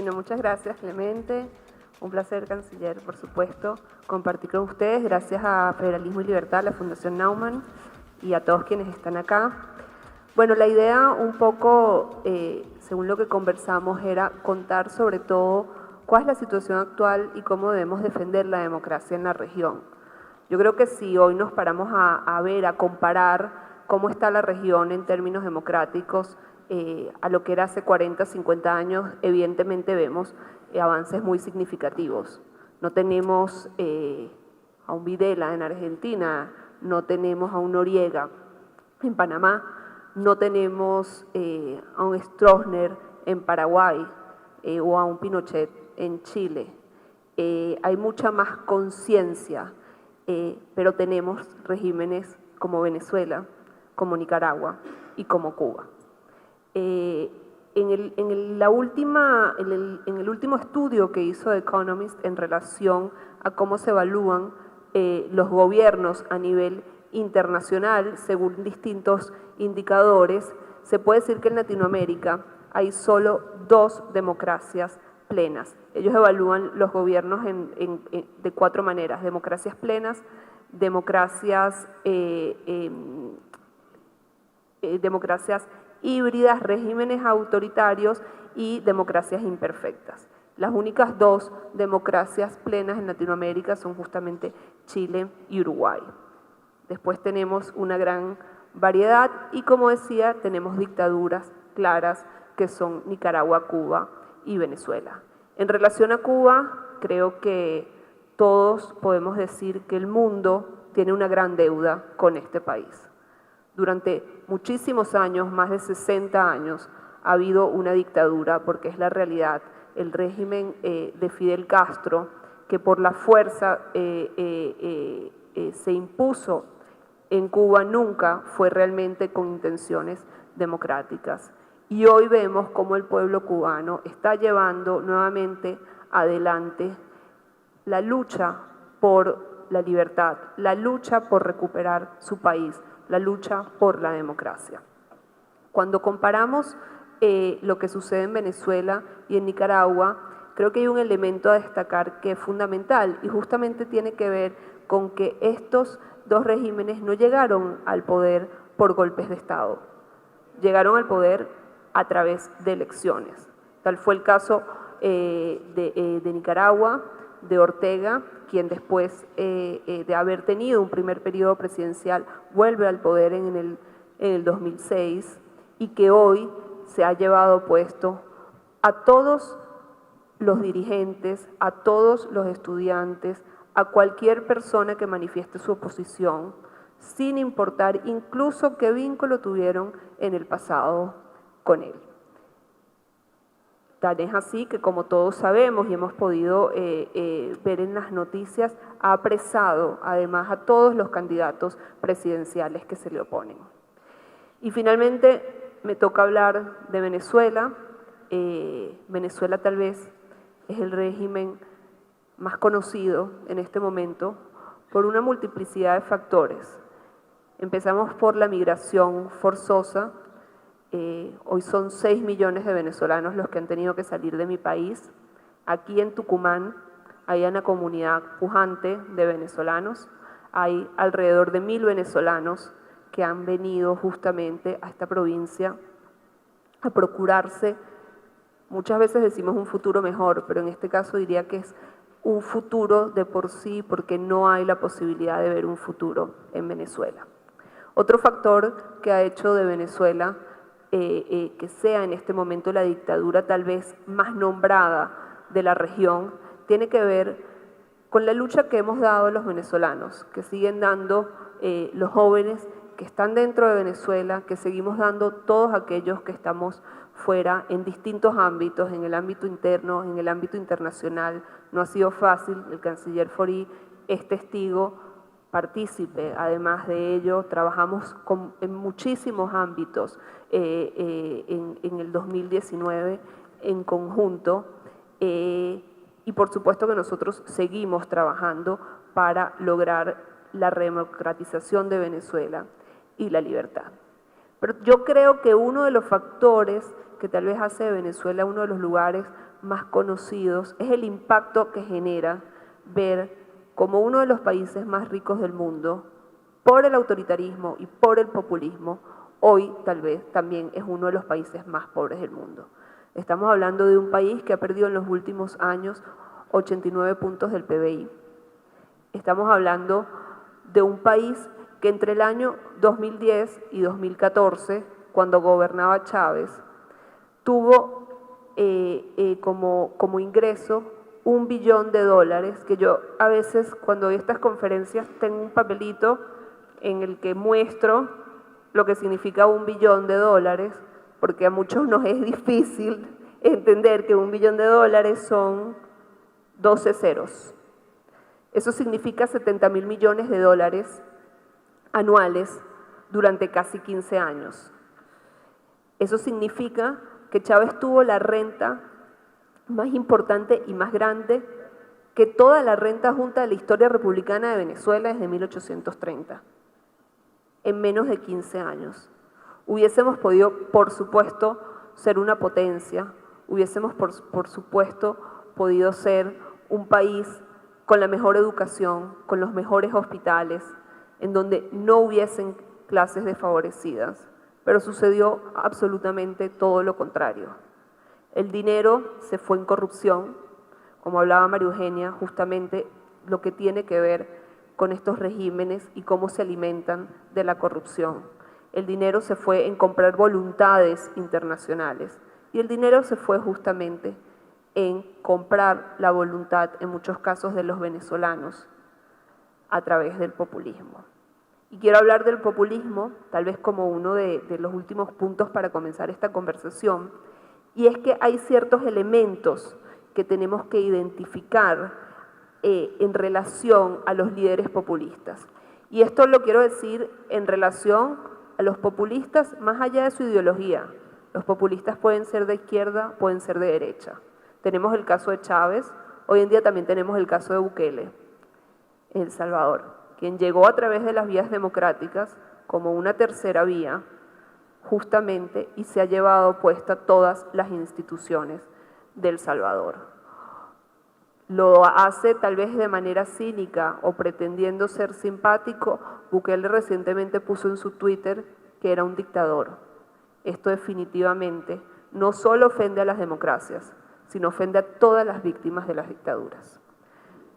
Bueno, muchas gracias, Clemente. Un placer, canciller, por supuesto, compartir con ustedes. Gracias a Federalismo y Libertad, la Fundación Naumann y a todos quienes están acá. Bueno, la idea un poco, según lo que conversamos, era contar sobre todo cuál es la situación actual y cómo debemos defender la democracia en la región. Yo creo que si hoy nos paramos a ver, a comparar cómo está la región en términos democráticos, a lo que era hace 40, 50 años, evidentemente vemos avances muy significativos. No tenemos a un Videla en Argentina, no tenemos a un Noriega en Panamá, no tenemos a un Stroessner en Paraguay o a un Pinochet en Chile. Hay mucha más conciencia, pero tenemos regímenes como Venezuela, como Nicaragua y como Cuba. En el último estudio que hizo The Economist en relación a cómo se evalúan los gobiernos a nivel internacional, según distintos indicadores, se puede decir que en Latinoamérica hay solo 2 democracias plenas. Ellos evalúan los gobiernos de 4 maneras: democracias plenas, democracias híbridas, regímenes autoritarios y democracias imperfectas. Las únicas 2 democracias plenas en Latinoamérica son justamente Chile y Uruguay. Después tenemos una gran variedad y, como decía, tenemos dictaduras claras que son Nicaragua, Cuba y Venezuela. En relación a Cuba, creo que todos podemos decir que el mundo tiene una gran deuda con este país. Durante muchísimos años, más de 60 años, ha habido una dictadura, porque es la realidad. El régimen de Fidel Castro, que por la fuerza se impuso en Cuba, nunca fue realmente con intenciones democráticas. Y hoy vemos cómo el pueblo cubano está llevando nuevamente adelante la lucha por la libertad, la lucha por recuperar su país, la lucha por la democracia. Cuando comparamos lo que sucede en Venezuela y en Nicaragua, creo que hay un elemento a destacar que es fundamental y justamente tiene que ver con que estos 2 regímenes no llegaron al poder por golpes de Estado, llegaron al poder a través de elecciones. Tal fue el caso de Nicaragua, de Ortega, quien después de haber tenido un primer periodo presidencial vuelve al poder en el 2006 y que hoy se ha llevado puesto a todos los dirigentes, a todos los estudiantes, a cualquier persona que manifieste su oposición, sin importar incluso qué vínculo tuvieron en el pasado con él. Tan es así que, como todos sabemos y hemos podido ver en las noticias, ha apresado además a todos los candidatos presidenciales que se le oponen. Y finalmente me toca hablar de Venezuela. Venezuela tal vez es el régimen más conocido en este momento por una multiplicidad de factores. Empezamos por la migración forzosa. Hoy son 6 millones de venezolanos los que han tenido que salir de mi país. Aquí en Tucumán hay una comunidad pujante de venezolanos. Hay alrededor de 1000 venezolanos que han venido justamente a esta provincia a procurarse, muchas veces decimos un futuro mejor, pero en este caso diría que es un futuro de por sí, porque no hay la posibilidad de ver un futuro en Venezuela. Otro factor que ha hecho de Venezuela que sea en este momento la dictadura tal vez más nombrada de la región, tiene que ver con la lucha que hemos dado los venezolanos, que siguen dando los jóvenes que están dentro de Venezuela, que seguimos dando todos aquellos que estamos fuera en distintos ámbitos, en el ámbito interno, en el ámbito internacional. No ha sido fácil, el canciller Faurí es testigo, partícipe. Además de ello, trabajamos en muchísimos ámbitos en el 2019 en conjunto y por supuesto que nosotros seguimos trabajando para lograr la democratización de Venezuela y la libertad. Pero yo creo que uno de los factores que tal vez hace de Venezuela uno de los lugares más conocidos es el impacto que genera ver como uno de los países más ricos del mundo, por el autoritarismo y por el populismo, hoy tal vez también es uno de los países más pobres del mundo. Estamos hablando de un país que ha perdido en los últimos años 89 puntos del PBI. Estamos hablando de un país que entre el año 2010 y 2014, cuando gobernaba Chávez, tuvo como ingreso $1 billón, que yo a veces cuando doy estas conferencias tengo un papelito en el que muestro lo que significa $1 billón, porque a muchos nos es difícil entender que $1 billón son 12 ceros. Eso significa 70.000 millones de dólares anuales durante casi 15 años. Eso significa que Chávez tuvo la renta más importante y más grande que toda la renta junta de la historia republicana de Venezuela desde 1830, en menos de 15 años. Hubiésemos podido, por supuesto, ser una potencia, hubiésemos, por supuesto, podido ser un país con la mejor educación, con los mejores hospitales, en donde no hubiesen clases desfavorecidas, pero sucedió absolutamente todo lo contrario. El dinero se fue en corrupción, como hablaba María Eugenia, justamente lo que tiene que ver con estos regímenes y cómo se alimentan de la corrupción. El dinero se fue en comprar voluntades internacionales y el dinero se fue justamente en comprar la voluntad, en muchos casos, de los venezolanos a través del populismo. Y quiero hablar del populismo, tal vez como uno de los últimos puntos para comenzar esta conversación, y es que hay ciertos elementos que tenemos que identificar en relación a los líderes populistas. Y esto lo quiero decir en relación a los populistas más allá de su ideología. Los populistas pueden ser de izquierda, pueden ser de derecha. Tenemos el caso de Chávez, hoy en día también tenemos el caso de Bukele, en El Salvador, quien llegó a través de las vías democráticas como una tercera vía, justamente, y se ha llevado puesta todas las instituciones de El Salvador. Lo hace tal vez de manera cínica o pretendiendo ser simpático. Bukele recientemente puso en su Twitter que era un dictador. Esto definitivamente no solo ofende a las democracias, sino ofende a todas las víctimas de las dictaduras.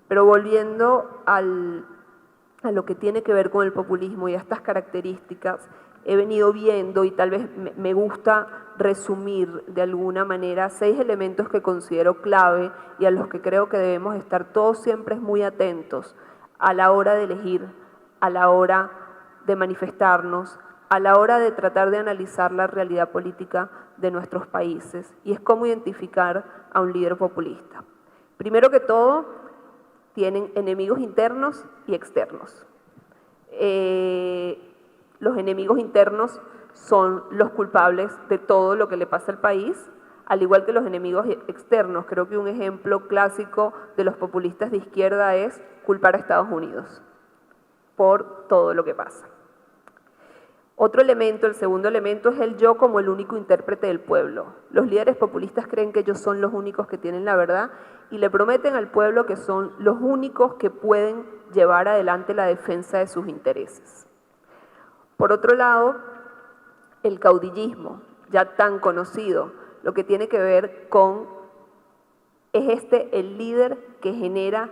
Pero volviendo a lo que tiene que ver con el populismo y a estas características, he venido viendo y tal vez me gusta resumir de alguna manera 6 elementos que considero clave y a los que creo que debemos estar todos siempre muy atentos a la hora de elegir, a la hora de manifestarnos, a la hora de tratar de analizar la realidad política de nuestros países, y es cómo identificar a un líder populista. Primero que todo, tienen enemigos internos y externos. Los enemigos internos son los culpables de todo lo que le pasa al país, al igual que los enemigos externos. Creo que un ejemplo clásico de los populistas de izquierda es culpar a Estados Unidos por todo lo que pasa. Otro elemento, el segundo elemento, es el yo como el único intérprete del pueblo. Los líderes populistas creen que ellos son los únicos que tienen la verdad y le prometen al pueblo que son los únicos que pueden llevar adelante la defensa de sus intereses. Por otro lado, el caudillismo, ya tan conocido, lo que tiene que ver con, es el líder que genera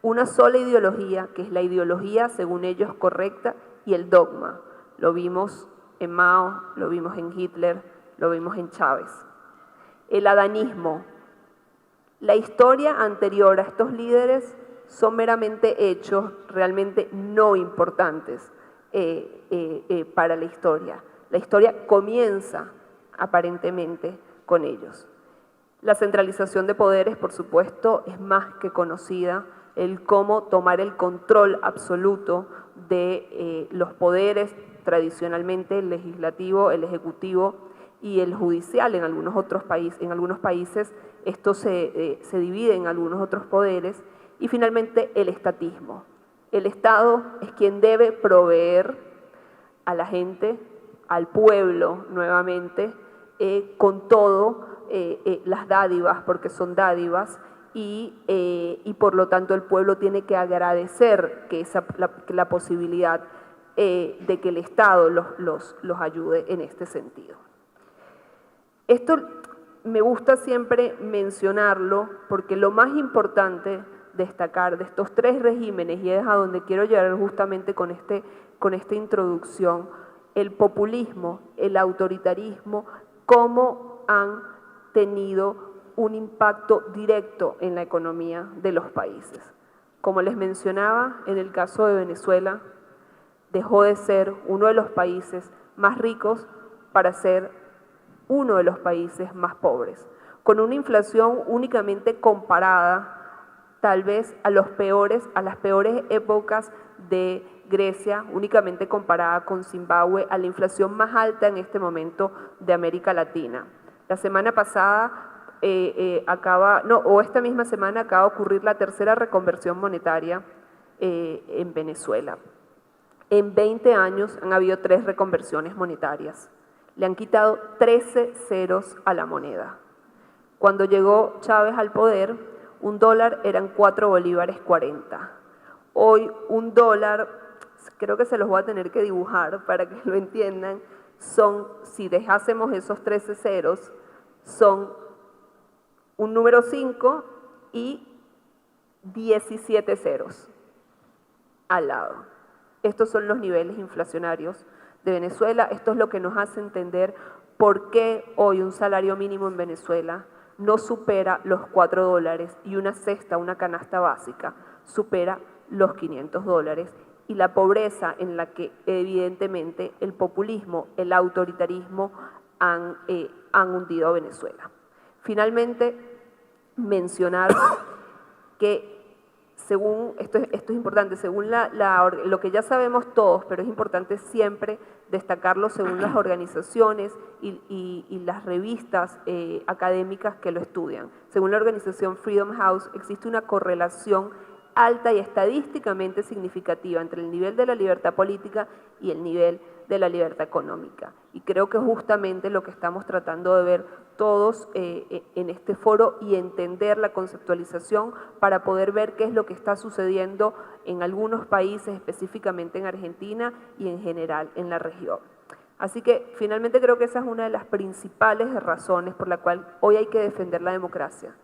una sola ideología, que es la ideología, según ellos, correcta, y el dogma. Lo vimos en Mao, lo vimos en Hitler, lo vimos en Chávez. El adanismo. La historia anterior a estos líderes son meramente hechos realmente no importantes para la historia. La historia comienza aparentemente con ellos. La centralización de poderes, por supuesto, es más que conocida, el cómo tomar el control absoluto de los poderes, tradicionalmente el legislativo, el ejecutivo y el judicial en algunos otros países. En algunos países esto se divide en algunos otros poderes. Y finalmente el estatismo. El Estado es quien debe proveer a la gente, al pueblo nuevamente, con todo las dádivas porque son dádivas y por lo tanto el pueblo tiene que agradecer que la posibilidad de que el Estado los ayude en este sentido. Esto me gusta siempre mencionarlo porque lo más importante destacar de estos tres regímenes, y es a donde quiero llegar justamente con esta introducción, el populismo, el autoritarismo, cómo han tenido un impacto directo en la economía de los países. Como les mencionaba, en el caso de Venezuela, dejó de ser uno de los países más ricos para ser uno de los países más pobres, con una inflación únicamente comparada tal vez a las peores épocas de Grecia, únicamente comparada con Zimbabue, a la inflación más alta en este momento de América Latina. La semana pasada esta misma semana acaba de ocurrir la tercera reconversión monetaria en Venezuela. En 20 años han habido 3 reconversiones monetarias. Le han quitado 13 ceros a la moneda. Cuando llegó Chávez al poder, un dólar eran 4 bolívares 40. Hoy un dólar, creo que se los voy a tener que dibujar para que lo entiendan, si dejásemos esos 13 ceros, son un número 5 y 17 ceros al lado. Estos son los niveles inflacionarios de Venezuela. Esto es lo que nos hace entender por qué hoy un salario mínimo en Venezuela no supera los 4 dólares y una cesta, una canasta básica, supera los 500 dólares. Y la pobreza en la que evidentemente el populismo, el autoritarismo han hundido a Venezuela. Finalmente, mencionar que según, esto es importante, según lo que ya sabemos todos, pero es importante siempre destacarlo según las organizaciones y las revistas académicas que lo estudian. Según la organización Freedom House, existe una correlación alta y estadísticamente significativa entre el nivel de la libertad política y el nivel de la libertad económica. Y creo que justamente lo que estamos tratando de ver todos en este foro y entender la conceptualización para poder ver qué es lo que está sucediendo en algunos países, específicamente en Argentina y en general en la región. Así que finalmente creo que esa es una de las principales razones por la cual hoy hay que defender la democracia.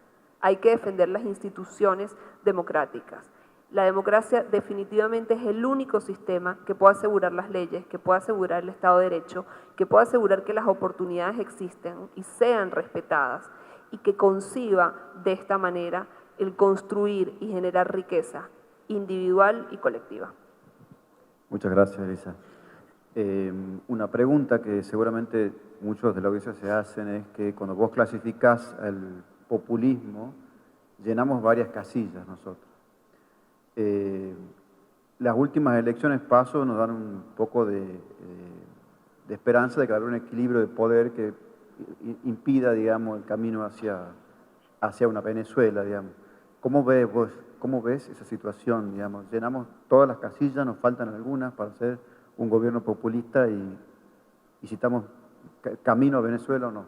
Hay que defender las instituciones democráticas. La democracia definitivamente es el único sistema que puede asegurar las leyes, que puede asegurar el Estado de Derecho, que puede asegurar que las oportunidades existen y sean respetadas y que conciba de esta manera el construir y generar riqueza individual y colectiva. Muchas gracias, Elisa. Una pregunta que seguramente muchos de la audiencia se hacen es que cuando vos clasificás el populismo, llenamos varias casillas nosotros. Las últimas elecciones PASO nos dan un poco de esperanza de que haya un equilibrio de poder que impida, digamos, el camino hacia una Venezuela, digamos. ¿Cómo ves esa situación, digamos? Llenamos todas las casillas, nos faltan algunas para ser un gobierno populista y si estamos camino a Venezuela o no.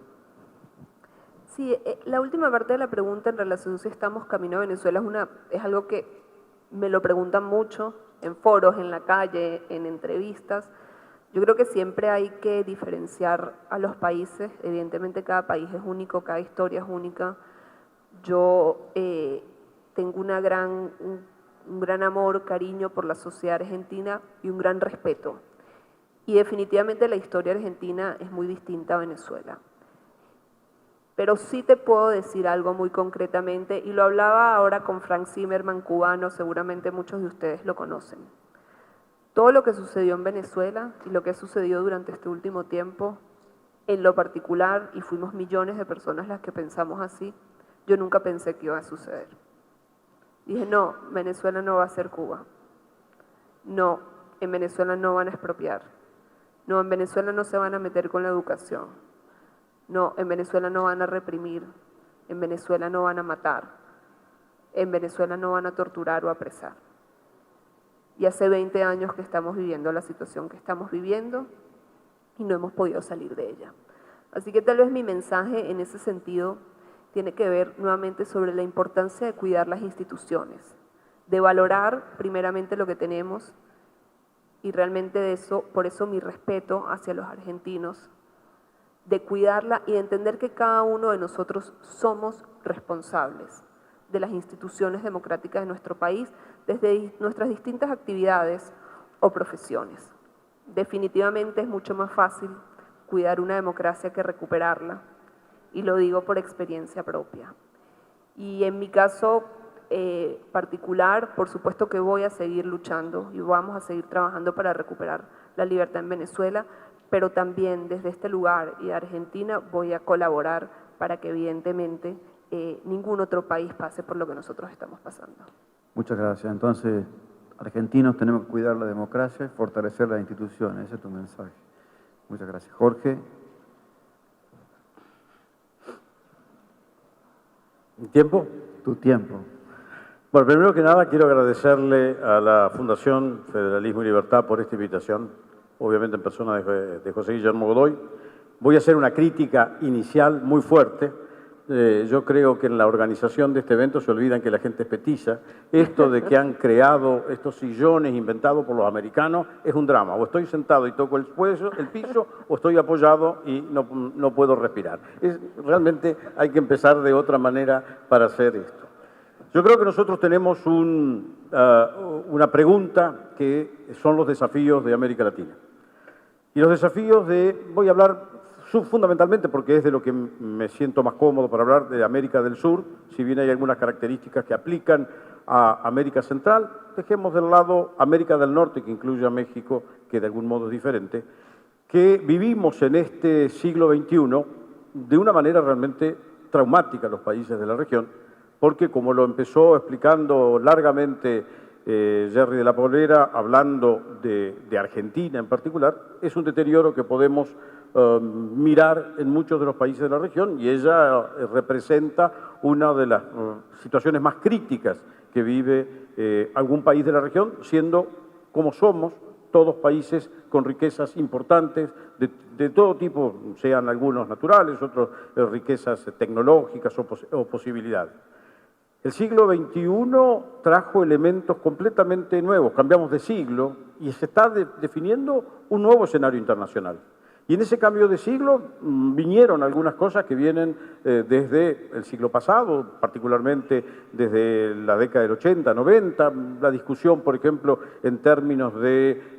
Sí, la última parte de la pregunta en relación a si estamos camino a Venezuela es algo que me lo preguntan mucho en foros, en la calle, en entrevistas. Yo creo que siempre hay que diferenciar a los países. Evidentemente cada país es único, cada historia es única. Yo tengo un gran amor, cariño por la sociedad argentina y un gran respeto. Y definitivamente la historia argentina es muy distinta a Venezuela. Pero sí te puedo decir algo muy concretamente, y lo hablaba ahora con Frank Zimmerman, cubano, seguramente muchos de ustedes lo conocen. Todo lo que sucedió en Venezuela y lo que ha sucedido durante este último tiempo, en lo particular, y fuimos millones de personas las que pensamos así, yo nunca pensé que iba a suceder. Dije, no, Venezuela no va a ser Cuba. No, en Venezuela no van a expropiar. No, en Venezuela no se van a meter con la educación. No, en Venezuela no van a reprimir, en Venezuela no van a matar, en Venezuela no van a torturar o apresar. Y hace 20 años que estamos viviendo la situación que estamos viviendo y no hemos podido salir de ella. Así que tal vez mi mensaje en ese sentido tiene que ver nuevamente sobre la importancia de cuidar las instituciones, de valorar primeramente lo que tenemos y realmente de eso, por eso mi respeto hacia los argentinos, de cuidarla y de entender que cada uno de nosotros somos responsables de las instituciones democráticas de nuestro país desde nuestras distintas actividades o profesiones. Definitivamente es mucho más fácil cuidar una democracia que recuperarla, y lo digo por experiencia propia. Y en mi caso particular, por supuesto que voy a seguir luchando y vamos a seguir trabajando para recuperar la libertad en Venezuela, pero también desde este lugar y de Argentina voy a colaborar para que evidentemente ningún otro país pase por lo que nosotros estamos pasando. Muchas gracias. Entonces, argentinos tenemos que cuidar la democracia y fortalecer las instituciones. Ese es tu mensaje. Muchas gracias. Jorge. ¿Tiempo? Tu tiempo. Bueno, primero que nada quiero agradecerle a la Fundación Federalismo y Libertad por esta invitación, obviamente en persona de José Guillermo Godoy. Voy a hacer una crítica inicial muy fuerte. Yo creo que en la organización de este evento se olvidan que la gente es petiza. Esto de que han creado estos sillones inventados por los americanos es un drama. O estoy sentado y toco el piso, o estoy apoyado y no puedo respirar. Realmente hay que empezar de otra manera para hacer esto. Yo creo que nosotros tenemos una pregunta que son los desafíos de América Latina. Y los desafíos voy a hablar fundamentalmente porque es de lo que me siento más cómodo para hablar de América del Sur, si bien hay algunas características que aplican a América Central, dejemos de lado América del Norte, que incluye a México, que de algún modo es diferente, que vivimos en este siglo XXI de una manera realmente traumática los países de la región, porque como lo empezó explicando largamente Jerry de la Polera, hablando de Argentina en particular, es un deterioro que podemos mirar en muchos de los países de la región y ella representa una de las situaciones más críticas que vive algún país de la región, siendo como somos todos países con riquezas importantes de todo tipo, sean algunos naturales, otros riquezas tecnológicas o posibilidades. El siglo XXI trajo elementos completamente nuevos, cambiamos de siglo y se está definiendo un nuevo escenario internacional. Y en ese cambio de siglo vinieron algunas cosas que vienen desde el siglo pasado, particularmente desde la década del 80, 90, la discusión, por ejemplo, en términos de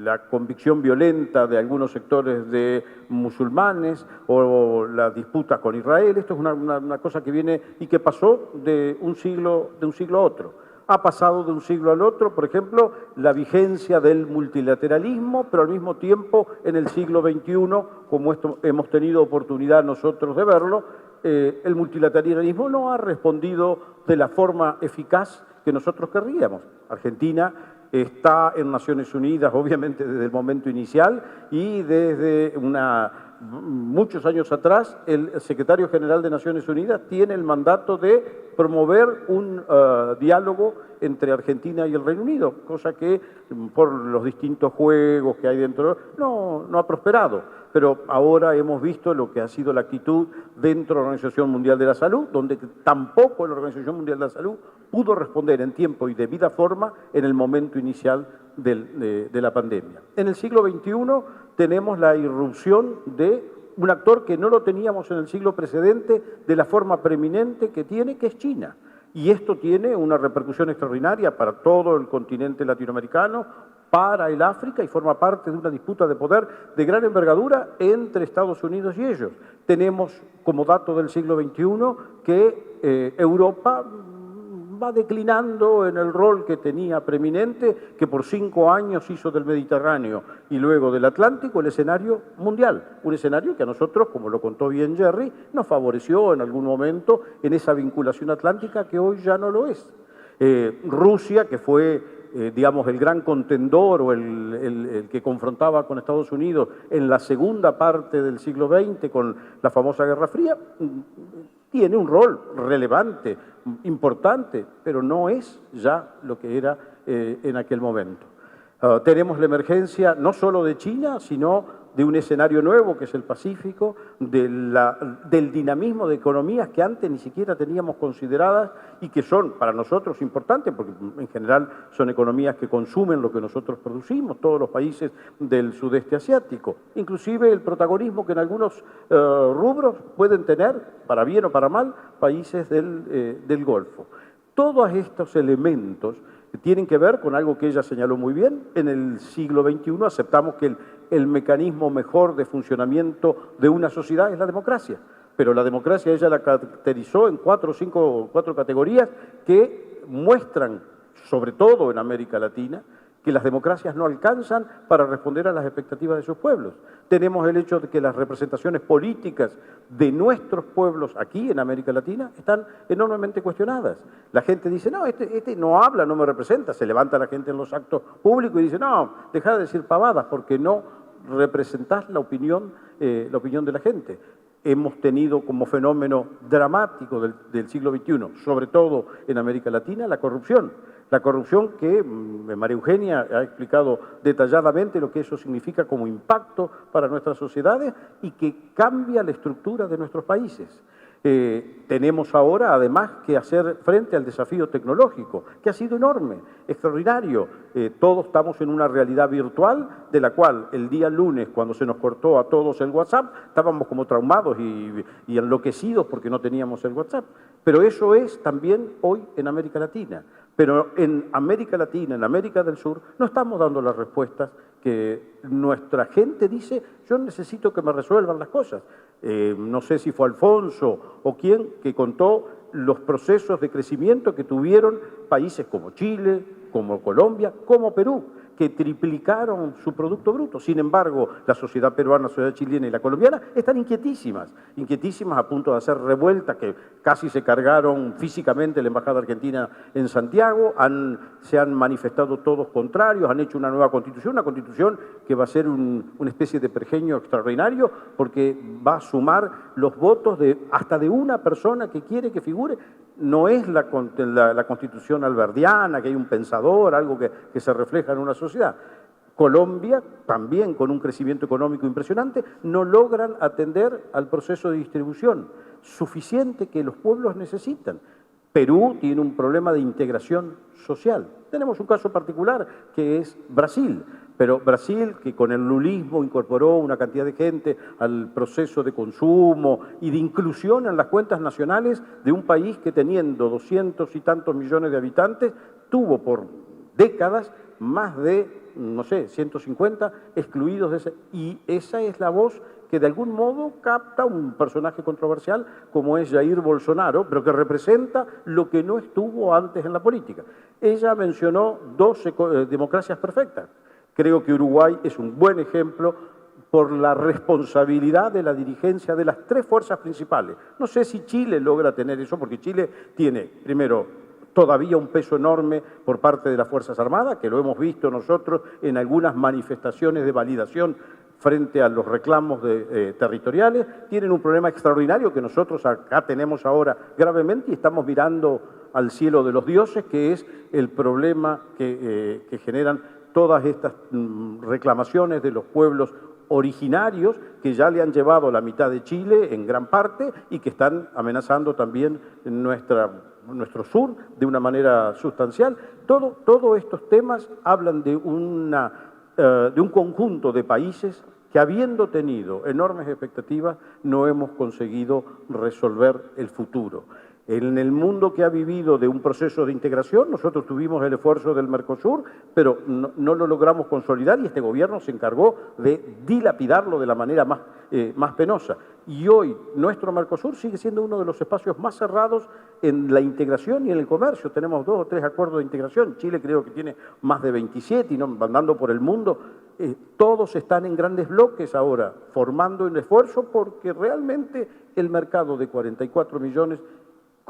la convicción violenta de algunos sectores de musulmanes o la disputa con Israel. Esto es una cosa que viene y que pasó de un siglo a otro. Ha pasado de un siglo al otro, por ejemplo, la vigencia del multilateralismo, pero al mismo tiempo en el siglo XXI, como hemos tenido oportunidad nosotros de verlo, el multilateralismo no ha respondido de la forma eficaz que nosotros querríamos. Argentina está en Naciones Unidas, obviamente desde el momento inicial y desde muchos años atrás, el secretario general de Naciones Unidas tiene el mandato de promover un diálogo entre Argentina y el Reino Unido, cosa que por los distintos juegos que hay dentro no ha prosperado. Pero ahora hemos visto lo que ha sido la actitud dentro de la Organización Mundial de la Salud, donde tampoco la Organización Mundial de la Salud pudo responder en tiempo y debida forma en el momento inicial de la pandemia. En el siglo XXI tenemos la irrupción de un actor que no lo teníamos en el siglo precedente de la forma preeminente que tiene, que es China. Y esto tiene una repercusión extraordinaria para todo el continente latinoamericano, para el África, y forma parte de una disputa de poder de gran envergadura entre Estados Unidos y ellos. Tenemos como dato del siglo XXI que Europa va declinando en el rol que tenía preeminente, que por 5 años hizo del Mediterráneo y luego del Atlántico el escenario mundial. Un escenario que a nosotros, como lo contó bien Jerry, nos favoreció en algún momento en esa vinculación atlántica que hoy ya no lo es. Rusia, que fue digamos, el gran contendor o el que confrontaba con Estados Unidos en la segunda parte del siglo XX con la famosa Guerra Fría, tiene un rol relevante, importante, pero no es ya lo que era en aquel momento. Tenemos la emergencia no solo de China, sino de un escenario nuevo que es el Pacífico, del dinamismo de economías que antes ni siquiera teníamos consideradas y que son para nosotros importantes, porque en general son economías que consumen lo que nosotros producimos, todos los países del sudeste asiático, inclusive el protagonismo que en algunos rubros pueden tener, para bien o para mal, países del Golfo. Todos estos elementos tienen que ver con algo que ella señaló muy bien. En el siglo XXI aceptamos que el mecanismo mejor de funcionamiento de una sociedad es la democracia. Pero la democracia ella la caracterizó en cuatro categorías que muestran, sobre todo en América Latina, que las democracias no alcanzan para responder a las expectativas de sus pueblos. Tenemos el hecho de que las representaciones políticas de nuestros pueblos aquí en América Latina están enormemente cuestionadas. La gente dice, no, este no habla, no me representa. Se levanta la gente en los actos públicos y dice, no, deja de decir pavadas porque no representás la opinión de la gente. Hemos tenido como fenómeno dramático del siglo XXI, sobre todo en América Latina, la corrupción. La corrupción que María Eugenia ha explicado detalladamente lo que eso significa como impacto para nuestras sociedades y que cambia la estructura de nuestros países. Tenemos ahora, además, que hacer frente al desafío tecnológico, que ha sido enorme, extraordinario. Todos estamos en una realidad virtual, de la cual el día lunes, cuando se nos cortó a todos el WhatsApp, estábamos como traumados y enloquecidos porque no teníamos el WhatsApp. Pero eso es también hoy en América Latina. Pero en América Latina, en América del Sur, no estamos dando las respuestas que nuestra gente dice, yo necesito que me resuelvan las cosas. No sé si fue Alfonso o quién que contó los procesos de crecimiento que tuvieron países como Chile, como Colombia, como Perú, que triplicaron su Producto Bruto. Sin embargo, la sociedad peruana, la sociedad chilena y la colombiana están inquietísimas a punto de hacer revueltas que casi se cargaron físicamente la Embajada Argentina en Santiago, se han manifestado todos contrarios, han hecho una nueva constitución, una constitución que va a ser una especie de pergenio extraordinario porque va a sumar los votos hasta de una persona que quiere que figure. No es la constitución alberdiana, que hay un pensador, algo que se refleja en una sociedad. Colombia, también con un crecimiento económico impresionante, no logran atender al proceso de distribución suficiente que los pueblos necesitan. Perú tiene un problema de integración social. Tenemos un caso particular que es Brasil, pero Brasil, que con el lulismo incorporó una cantidad de gente al proceso de consumo y de inclusión en las cuentas nacionales de un país que teniendo 200 y tantos millones de habitantes, tuvo por décadas más de, no sé, 150 excluidos de ese. Y esa es la voz que de algún modo capta un personaje controversial como es Jair Bolsonaro, pero que representa lo que no estuvo antes en la política. Ella mencionó dos democracias perfectas. Creo que Uruguay es un buen ejemplo por la responsabilidad de la dirigencia de las tres fuerzas principales. No sé si Chile logra tener eso, porque Chile tiene, primero, todavía un peso enorme por parte de las Fuerzas Armadas, que lo hemos visto nosotros en algunas manifestaciones de validación frente a los reclamos territoriales. Tienen un problema extraordinario que nosotros acá tenemos ahora gravemente y estamos mirando al cielo de los dioses, que es el problema que generan todas estas reclamaciones de los pueblos originarios que ya le han llevado la mitad de Chile en gran parte y que están amenazando también nuestro sur de una manera sustancial. Todos estos temas hablan de un conjunto de países que, habiendo tenido enormes expectativas, no hemos conseguido resolver el futuro. En el mundo que ha vivido de un proceso de integración, nosotros tuvimos el esfuerzo del Mercosur, pero no lo logramos consolidar y este gobierno se encargó de dilapidarlo de la manera más penosa. Y hoy nuestro Mercosur sigue siendo uno de los espacios más cerrados en la integración y en el comercio. Tenemos 2 o 3 acuerdos de integración. Chile creo que tiene más de 27 y andando por el mundo. Todos están en grandes bloques ahora, formando un esfuerzo porque realmente el mercado de 44 millones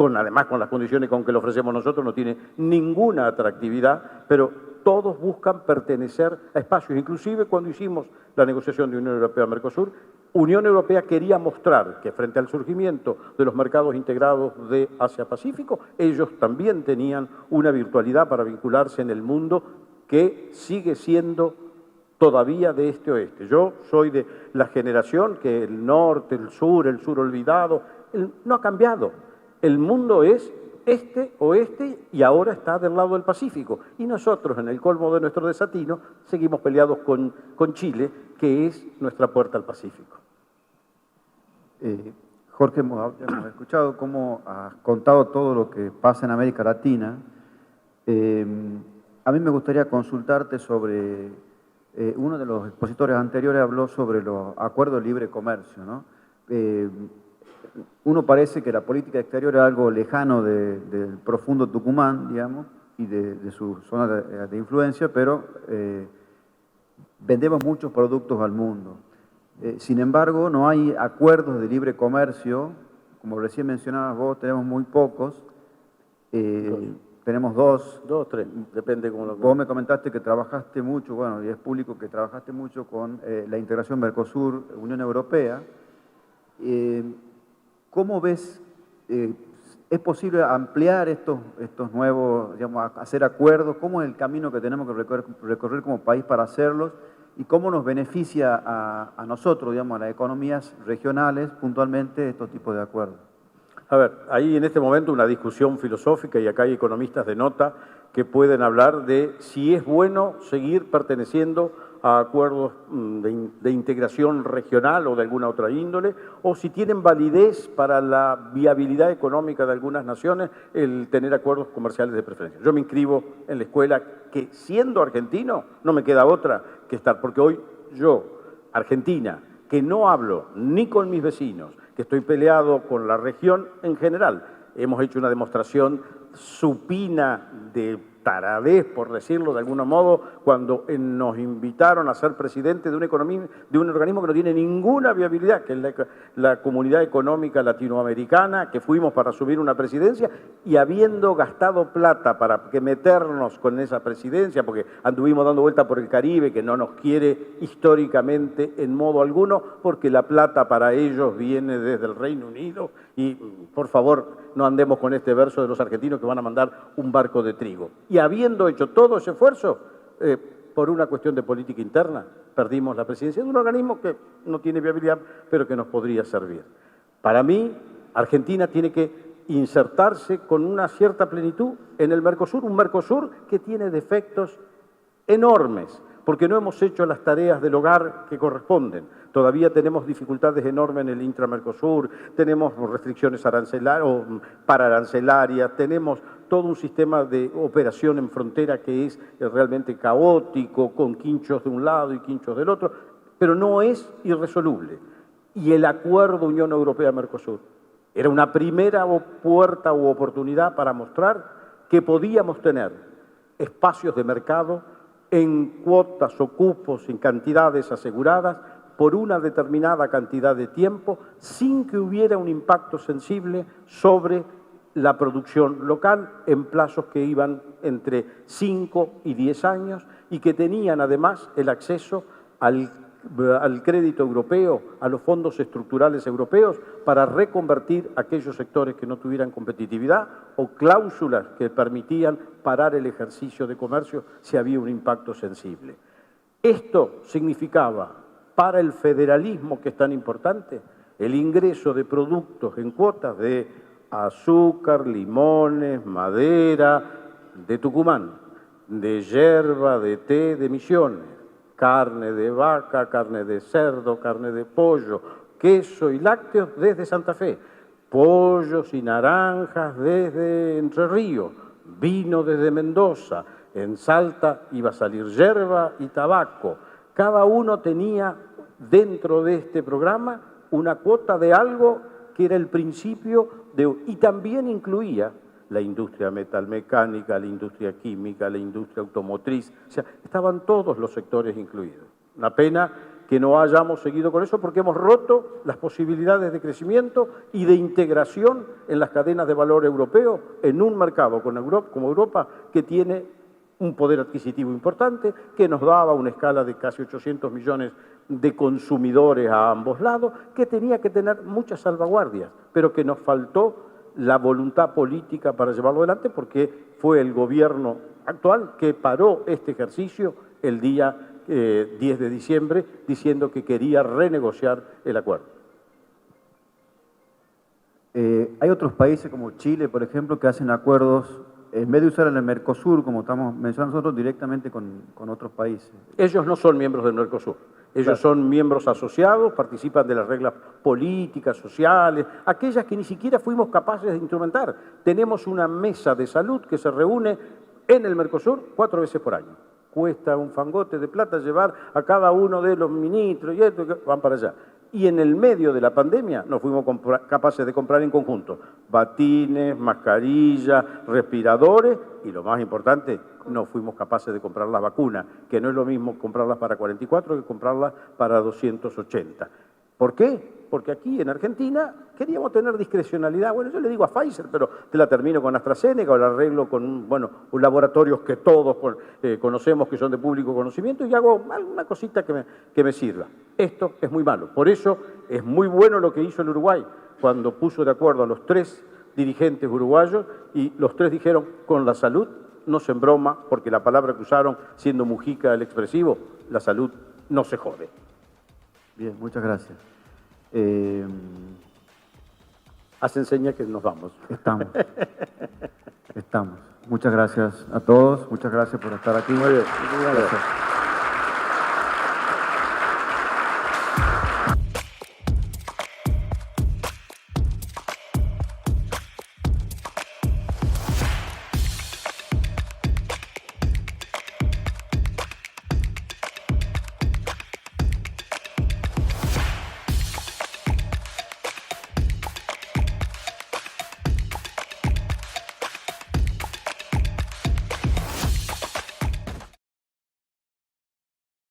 además con las condiciones con que lo ofrecemos nosotros, no tiene ninguna atractividad, pero todos buscan pertenecer a espacios. Inclusive cuando hicimos la negociación de Unión Europea-Mercosur, Unión Europea quería mostrar que frente al surgimiento de los mercados integrados de Asia-Pacífico, ellos también tenían una virtualidad para vincularse en el mundo que sigue siendo todavía de este-oeste. Yo soy de la generación que el norte, el sur olvidado, no ha cambiado. El mundo es este-oeste y ahora está del lado del Pacífico. Y nosotros, en el colmo de nuestro desatino, seguimos peleados con Chile, que es nuestra puerta al Pacífico. Jorge, hemos escuchado cómo has contado todo lo que pasa en América Latina. A mí me gustaría consultarte sobre, uno de los expositores anteriores habló sobre los acuerdos de libre comercio, ¿no? Uno parece que la política exterior es algo lejano del profundo Tucumán, digamos, y de su zona de influencia, pero vendemos muchos productos al mundo. Sin embargo, no hay acuerdos de libre comercio, como recién mencionabas vos, tenemos muy pocos. Tenemos dos. Dos, tres, depende cómo lo... Vos me comentaste que trabajaste mucho, bueno, y es público que trabajaste mucho con la integración Mercosur-Unión Europea. ¿Cómo ves, es posible ampliar estos nuevos, digamos, hacer acuerdos? ¿Cómo es el camino que tenemos que recorrer como país para hacerlos? ¿Y cómo nos beneficia a nosotros, digamos, a las economías regionales, puntualmente, estos tipos de acuerdos? A ver, hay en este momento una discusión filosófica y acá hay economistas de nota que pueden hablar de si es bueno seguir perteneciendo a acuerdos de integración regional o de alguna otra índole, o si tienen validez para la viabilidad económica de algunas naciones el tener acuerdos comerciales de preferencia. Yo me inscribo en la escuela que, siendo argentino, no me queda otra que estar, porque hoy yo, Argentina, que no hablo ni con mis vecinos, que estoy peleado con la región en general, hemos hecho una demostración supina de taradez, por decirlo de algún modo, cuando nos invitaron a ser presidente de una economía, de un organismo que no tiene ninguna viabilidad, que es la Comunidad Económica Latinoamericana, que fuimos para asumir una presidencia y habiendo gastado plata para que meternos con esa presidencia, porque anduvimos dando vuelta por el Caribe, que no nos quiere históricamente en modo alguno, porque la plata para ellos viene desde el Reino Unido y, por favor, no andemos con este verso de los argentinos que van a mandar un barco de trigo. Y habiendo hecho todo ese esfuerzo, por una cuestión de política interna, perdimos la presidencia de un organismo que no tiene viabilidad, pero que nos podría servir. Para mí, Argentina tiene que insertarse con una cierta plenitud en el Mercosur, un Mercosur que tiene defectos enormes, porque no hemos hecho las tareas del hogar que corresponden. Todavía tenemos dificultades enormes en el intramercosur, tenemos restricciones pararancelarias, tenemos todo un sistema de operación en frontera que es realmente caótico, con quinchos de un lado y quinchos del otro, pero no es irresoluble. Y el acuerdo Unión Europea-Mercosur era una primera puerta u oportunidad para mostrar que podíamos tener espacios de mercado en cuotas o cupos, en cantidades aseguradas, por una determinada cantidad de tiempo, sin que hubiera un impacto sensible sobre la producción local en plazos que iban entre 5 y 10 años y que tenían además el acceso al crédito europeo, a los fondos estructurales europeos para reconvertir aquellos sectores que no tuvieran competitividad o cláusulas que permitían parar el ejercicio de comercio si había un impacto sensible. Esto significaba para el federalismo, que es tan importante, el ingreso de productos en cuotas de azúcar, limones, madera, de Tucumán, de yerba, de té, de Misiones, carne de vaca, carne de cerdo, carne de pollo, queso y lácteos desde Santa Fe, pollos y naranjas desde Entre Ríos, vino desde Mendoza, en Salta iba a salir yerba y tabaco. Cada uno tenía dentro de este programa una cuota de algo que era el principio y también incluía la industria metalmecánica, la industria química, la industria automotriz, o sea, estaban todos los sectores incluidos. Una pena que no hayamos seguido con eso porque hemos roto las posibilidades de crecimiento y de integración en las cadenas de valor europeo en un mercado como Europa que tiene un poder adquisitivo importante, que nos daba una escala de casi 800 millones de consumidores a ambos lados, que tenía que tener muchas salvaguardias, pero que nos faltó la voluntad política para llevarlo adelante porque fue el gobierno actual que paró este ejercicio el día 10 de diciembre diciendo que quería renegociar el acuerdo. Hay otros países como Chile, por ejemplo, que hacen acuerdos, en vez de usar el Mercosur, como estamos mencionando nosotros, directamente con otros países. Ellos no son miembros del Mercosur. Ellos son miembros asociados, participan de las reglas políticas, sociales, aquellas que ni siquiera fuimos capaces de instrumentar. Tenemos una mesa de salud que se reúne en el Mercosur 4 veces por año. Cuesta un fangote de plata llevar a cada uno de los ministros y esto, van para allá. Y en el medio de la pandemia nos fuimos capaces de comprar en conjunto batines, mascarillas, respiradores y lo más importante, no fuimos capaces de comprar las vacunas, que no es lo mismo comprarlas para 44 que comprarlas para 280. ¿Por qué? Porque aquí en Argentina queríamos tener discrecionalidad. Bueno, yo le digo a Pfizer, pero te la termino con AstraZeneca o la arreglo con, bueno, laboratorios que todos conocemos, que son de público conocimiento, y hago alguna cosita que me sirva. Esto es muy malo. Por eso es muy bueno lo que hizo el Uruguay, cuando puso de acuerdo a los 3 dirigentes uruguayos y los 3 dijeron, con la salud no se embroma, porque la palabra que usaron, siendo Mujica el expresivo, la salud no se jode. Bien, muchas gracias. Hacen señas que nos vamos. Estamos. Muchas gracias a todos, muchas gracias por estar aquí. Muy bien. Gracias.